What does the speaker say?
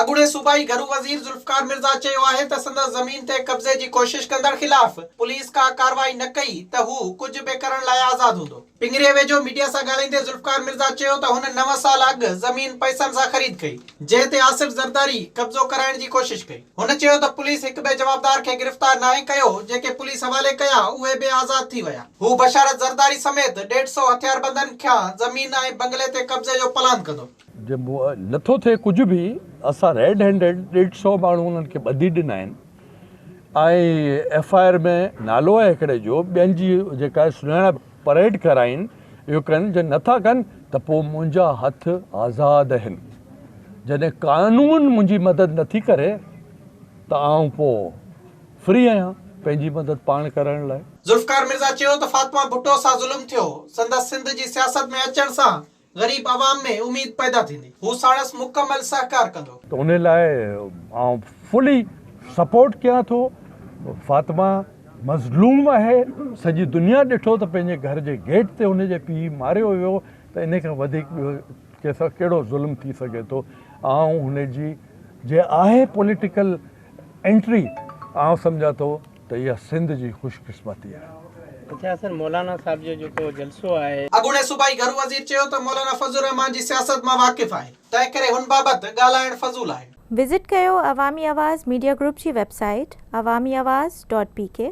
अॻूणे सूबाई घरू वज़ीर ज़ुल्फ़कार मिर्ज़ा चयो आहे त संदसि ज़मीन ते कब्ज़े जी कोशिश कंदड़ ख़िलाफ़ पुलिस का कार्रवाई न कई त हू कुझु बि करण लाइ आज़ाद हूंदो। पिंगरीअ वेझो मीडिया सां ॻाल्हाईंदे ज़ुल्फ़कार मिर्ज़ा चयो त हुन 9 साल अॻु ज़मीन पैसनि सां ख़रीद कई, जंहिं ते आसिफ़ ज़रदारी कब्ज़ो कराइण जी कोशिश कई। हुन चयो त पुलिस हिकु बि जवाबदार खे गिरफ़्तार नाहे कयो, जेके पुलिस हवाले कया उहे बि आज़ाद थी विया। हू बशारत ज़रदारी समेत 150 हथियारबंदनि खां ज़मीन ऐं बंगले ते कब्ज़े जो प्लान कंदो। नथो थिए कुझु बि, असां रेड हैंडेड 150 माण्हू उन्हनि खे ॿधी ॾिना आहिनि ऐं FIR में नालो आहे हिकिड़े जो, ॿियनि जी जेका सुञाणप परेड कराइनि इहो कनि, जंहिं नथा कनि त पोइ मुंहिंजा हथ आज़ादु आहिनि। जॾहिं कानून मुंहिंजी मदद नथी करे त आउं पोइ फ्री आहियां पंहिंजी मदद पाण करण लाइ। ज़ुल्फ़कार मिर्ज़ा चयो त फातिमा भुट्टो सां ज़ुल्म थियो, संदसि सिंध जी सियासत में अचण सां ग़रीब आवाम में उम्मीद पैदा थींदी। हू साणसि मुकमल सहकार कंदो। त उन लाइ आउं फुली सपोर्ट कयां थो। फातिमा मज़लूम आहे, सॼी दुनिया ॾिठो त पंहिंजे घर जे गेट ते हुनजे पीउ मारियो वियो, त इन खां वधीक कंहिंसां कहिड़ो ज़ुल्म थी सघे थो। आउं हुनजी जे आहे पॉलिटिकल एंट्री, आउं सम्झां थो त इहा सिंध जी ख़ुशकिस्मती आहे। अच्छा सर, मौलाना साहब जो जेको जलसो आहे, अॻूणे सूबाई घरू वज़ीर चयो त मौलाना फज़लुर रहमान जी सियासत मां वाक़िफ़ आहे, तंहिं करे हुन बाबति ॻाल्हाइण फज़ूल आहे। विज़िट कयो अवामी आवाज़ मीडिया ग्रुप जी वेबसाइट awamiawaz.pk